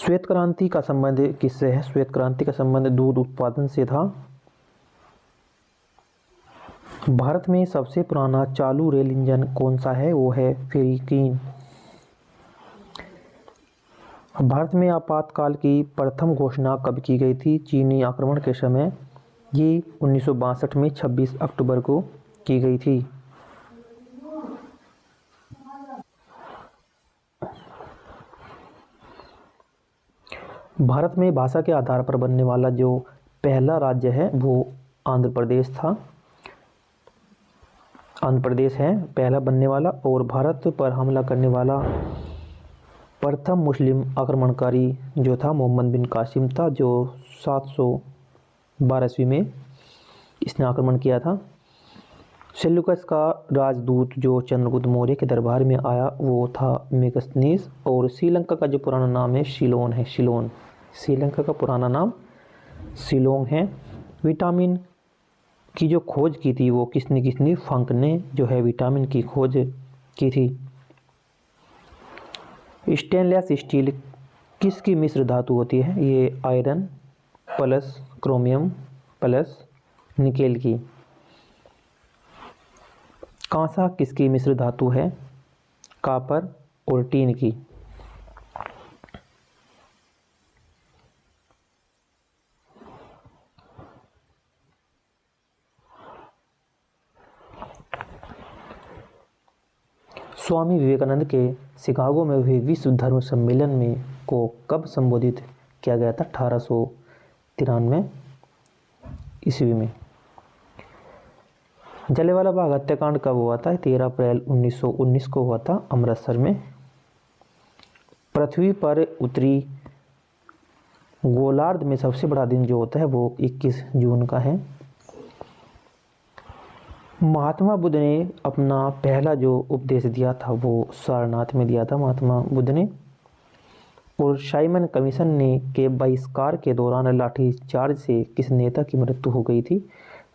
श्वेत क्रांति का संबंध किससे है? श्वेत क्रांति का संबंध दूध उत्पादन से था। भारत में सबसे पुराना चालू रेल इंजन कौन सा है? वो है फेरिकीन। भारत में आपातकाल की प्रथम घोषणा कब की गई थी? चीनी आक्रमण के समय। ये 1962 में 26 अक्टूबर को की गई थी। भारत में भाषा के आधार पर बनने वाला जो पहला राज्य है वो आंध्र प्रदेश था। आंध्र प्रदेश है पहला बनने वाला, और भारत पर हमला करने वाला प्रथम मुस्लिम आक्रमणकारी जो था मोहम्मद बिन कासिम था, जो 712 ईस्वी में इसने आक्रमण किया था। सेल्यूकस का राजदूत जो चंद्रगुप्त मौर्य के दरबार में आया वो था मेगस्थनीस। और श्रीलंका का जो पुराना नाम है सिलोन है। सिलोन श्रीलंका का पुराना नाम सिलोंग है। विटामिन की जो खोज की थी वो किसने? फंक ने जो है विटामिन की खोज की थी। स्टेनलेस स्टील किसकी मिश्र धातु होती है? ये iron plus chromium plus nickel की। कांसा किसकी मिश्र धातु है? कॉपर और टीन की। स्वामी विवेकानंद के शिकागो में हुए विश्व धर्म सम्मेलन में को कब संबोधित किया गया था? 1893 ईस्वी में। जलियांवाला बाग हत्याकांड कब हुआ था? 13 अप्रैल 1919 को हुआ था अमृतसर में। पृथ्वी पर उत्तरी गोलार्ध में सबसे बड़ा दिन जो होता है वो 21 जून का है। महात्मा बुद्ध ने अपना पहला जो उपदेश दिया था वो सारनाथ में दिया था महात्मा बुद्ध ने। और साइमन कमीशन ने के बहिष्कार के दौरान लाठीचार्ज से किस नेता की मृत्यु हो गई थी?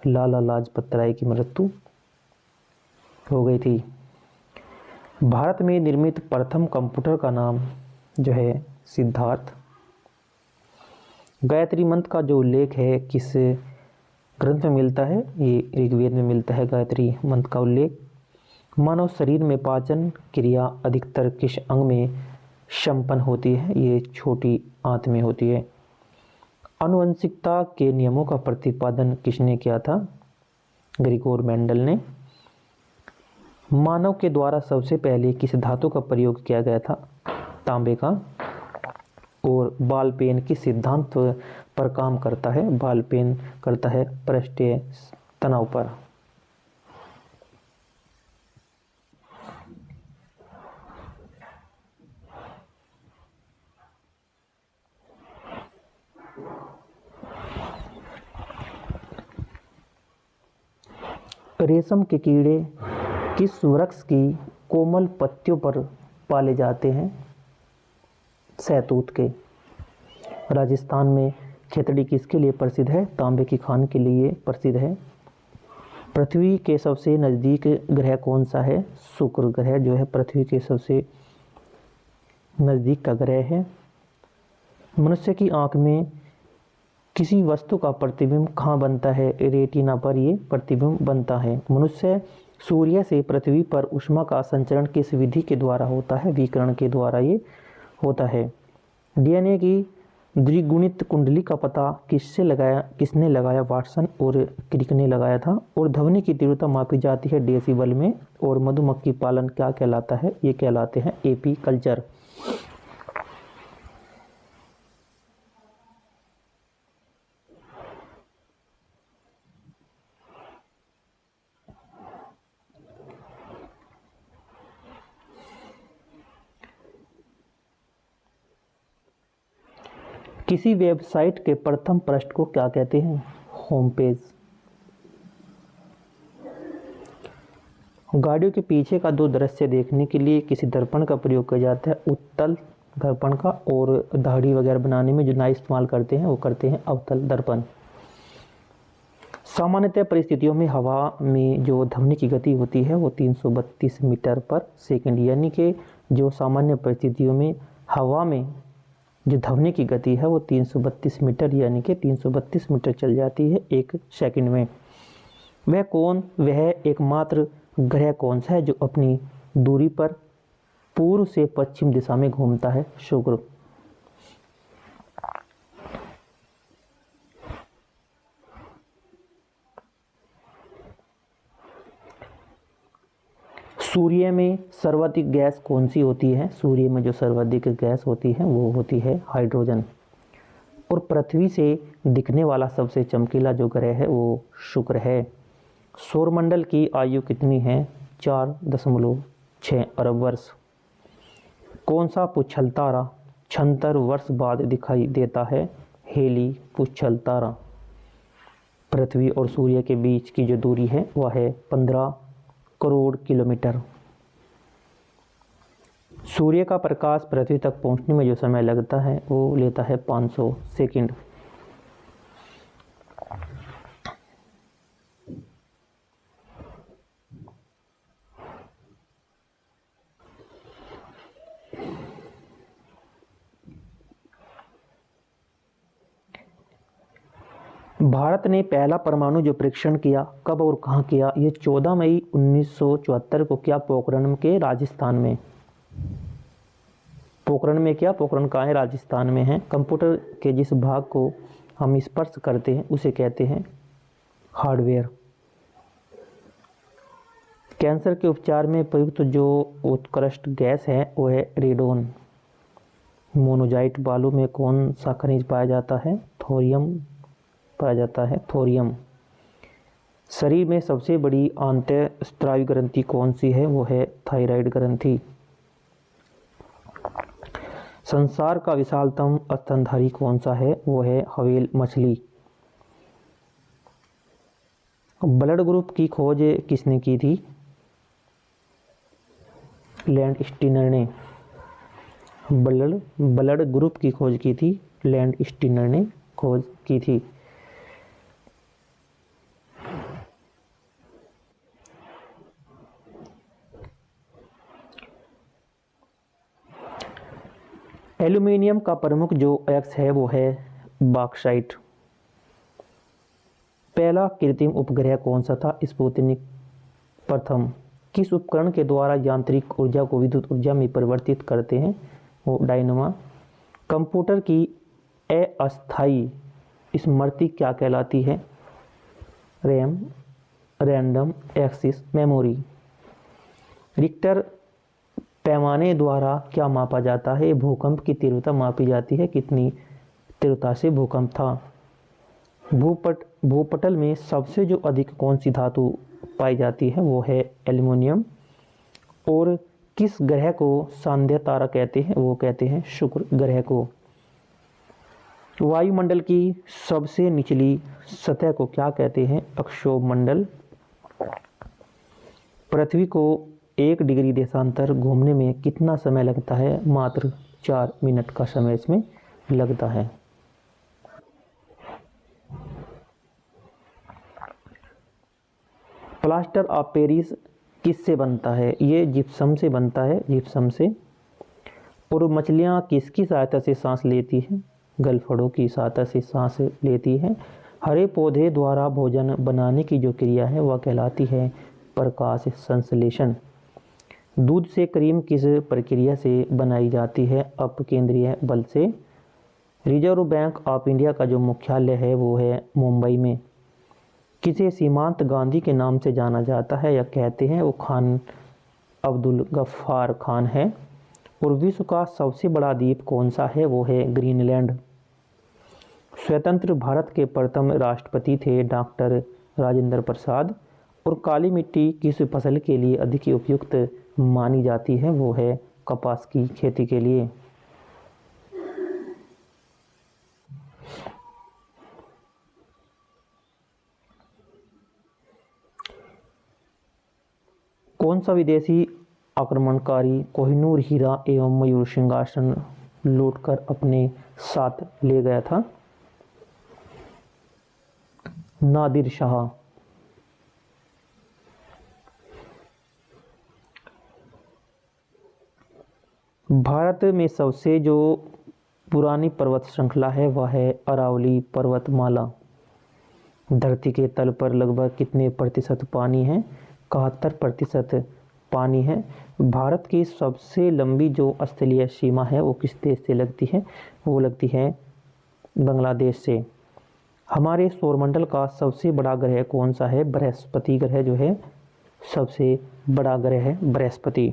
लाला लाजपत राय की मृत्यु हो गई थी। भारत में निर्मित प्रथम कंप्यूटर का नाम जो है सिद्धार्थ। गायत्री मंत्र का जो उल्लेख है किस ग्रंथ में मिलता है? ये ऋग्वेद में मिलता है गायत्री मंत्र का उल्लेख। मानव शरीर में पाचन क्रिया अधिकतर किस अंग में संपन्न होती है? ये छोटी आंत में होती है। आनुवंशिकता के नियमों का प्रतिपादन किसने किया था? ग्रिगोर मेंडल ने। मानव के द्वारा सबसे पहले किस धातु का प्रयोग किया गया था? तांबे का। और बॉल पेन किस सिद्धांत पर काम करता है? बॉल पेन करता है पृष्ठीय तनाव पर। रेशम के कीड़े किस वृक्ष की कोमल पत्तियों पर पाले जाते हैं? सहतूत के। राजस्थान में खेतड़ी किसके लिए प्रसिद्ध है? तांबे की खान के लिए प्रसिद्ध है। पृथ्वी के सबसे नज़दीक ग्रह कौन सा है? शुक्र ग्रह जो है पृथ्वी के सबसे नज़दीक का ग्रह है। मनुष्य की आंख में किसी वस्तु का प्रतिबिंब कहाँ बनता है? रेटिना पर ये प्रतिबिंब बनता है। मनुष्य सूर्य से पृथ्वी पर ऊष्मा का संचरण किस विधि के द्वारा होता है? विकिरण के द्वारा ये होता है। डीएनए की द्विगुणित कुंडली का पता किसने लगाया? वाटसन और क्रिक ने लगाया था। और ध्वनि की तीव्रता मापी जाती है डेसिबल में। और मधुमक्खी पालन क्या कहलाता है? ये कहलाते हैं एपी कल्चर। किसी वेबसाइट के प्रथम पृष्ठ को क्या कहते हैं? Home page. गाड़ियों के पीछे का दो दृश्य देखने के लिए किसी दर्पण का प्रयोग किया जाता है? उत्तल दर्पण का। और दाढ़ी वगैरह बनाने में जो नाई इस्तेमाल करते हैं वो करते हैं अवतल दर्पण। सामान्यतः परिस्थितियों में हवा में जो ध्वनि की गति होती है वो 332 मीटर पर सेकंड, यानी कि जो सामान्य परिस्थितियों में हवा में जो ध्वनि की गति है वो 332 मीटर यानी कि 332 मीटर चल जाती है 1 सेकंड में। वह एकमात्र ग्रह कौन सा है जो अपनी दूरी पर पूर्व से पश्चिम दिशा में घूमता है? शुक्र। सूर्य में सर्वाधिक गैस कौन सी होती है? सूर्य में जो सर्वाधिक गैस होती है वो होती है हाइड्रोजन। और पृथ्वी से दिखने वाला सबसे चमकीला जो ग्रह है वो शुक्र है। सौरमंडल की आयु कितनी है? 4.6 अरब वर्ष। कौन सा पुच्छल तारा 76 वर्ष बाद दिखाई देता है? हेली पुच्छल तारा। पृथ्वी और सूर्य के बीच की जो दूरी है वह है 15 करोड़ किलोमीटर। सूर्य का प्रकाश पृथ्वी तक पहुंचने में जो समय लगता है वो लेता है 500 सेकंड। भारत ने पहला परमाणु जो परीक्षण किया कब और कहाँ किया? ये 14 मई 1974 को किया पोखरण के राजस्थान में। पोखरण में क्या? पोखरण कहाँ है? राजस्थान में है। कंप्यूटर के जिस भाग को हम स्पर्श करते हैं उसे कहते हैं हार्डवेयर। कैंसर के उपचार में प्रयुक्त जो उत्कृष्ट गैस है वो है रेडोन। मोनोजाइट बालू में कौन सा खनिज पाया जाता है? थोरियम पाया जाता है, थोरियम। शरीर में सबसे बड़ी अंतःस्रावी ग्रंथि कौन सी है? वो है थायराइड ग्रंथि। संसार का विशालतम स्तनधारी कौन सा है? वो है व्हेल मछली। ब्लड ग्रुप की खोज किसने की थी? लैंड स्टीनर ने। ब्लड ग्रुप की खोज की थी लैंड स्टीनर ने खोज की थी। एल्यूमिनियम का प्रमुख जो अयस्क है वो है बॉक्साइट। पहला कृत्रिम उपग्रह कौन सा था? स्पुतनिक प्रथम। किस उपकरण के द्वारा यांत्रिक ऊर्जा को विद्युत ऊर्जा में परिवर्तित करते हैं? वो डायनामा। कंप्यूटर की अस्थायी स्मृति क्या कहलाती है? RAM, random access memory. Richter पैमाने द्वारा क्या मापा जाता है? भूकंप की तीव्रता मापी जाती है, कितनी तीव्रता से भूकंप था। भूपटल में सबसे जो अधिक कौन सी धातु पाई जाती है? वो है एल्युमिनियम। और किस ग्रह को सांध्य तारा कहते हैं? वो कहते हैं शुक्र ग्रह को। वायुमंडल की सबसे निचली सतह को क्या कहते हैं? अक्षोभमंडल। पृथ्वी को 1 डिग्री देशांतर घूमने में कितना समय लगता है? मात्र 4 मिनट का समय इसमें लगता है। प्लास्टर ऑफ पेरिस किससे बनता है? ये जिप्सम से बनता है, जिप्सम से। और मछलियाँ किसकी सहायता से सांस लेती हैं? गलफड़ों की सहायता से सांस लेती है। हरे पौधे द्वारा भोजन बनाने की जो क्रिया है वह कहलाती है प्रकाश संश्लेषण। दूध से क्रीम किस प्रक्रिया से बनाई जाती है? अपकेंद्रीय बल से। रिजर्व बैंक ऑफ इंडिया का जो मुख्यालय है वो है मुंबई में। किसे सीमांत गांधी के नाम से जाना जाता है या कहते हैं? वो खान अब्दुल गफ्फार खान है। और विश्व का सबसे बड़ा द्वीप कौन सा है? वो है ग्रीनलैंड। स्वतंत्र भारत के प्रथम राष्ट्रपति थे डॉक्टर राजेंद्र प्रसाद। और काली मिट्टी किस फसल के लिए अधिक उपयुक्त मानी जाती है? वो है कपास की खेती के लिए। कौन सा विदेशी आक्रमणकारी कोहिनूर हीरा एवं मयूर सिंहासन लूटकर अपने साथ ले गया था? नादिर शाह। भारत में सबसे जो पुरानी पर्वत श्रृंखला है वह है अरावली पर्वतमाला। धरती के तल पर लगभग कितने प्रतिशत पानी है? 71% पानी है। भारत की सबसे लंबी जो स्थलीय सीमा है वो किस देश से लगती है? वो लगती है बांग्लादेश से। हमारे सौरमंडल का सबसे बड़ा ग्रह कौन सा है? बृहस्पति ग्रह जो है सबसे बड़ा ग्रह है बृहस्पति।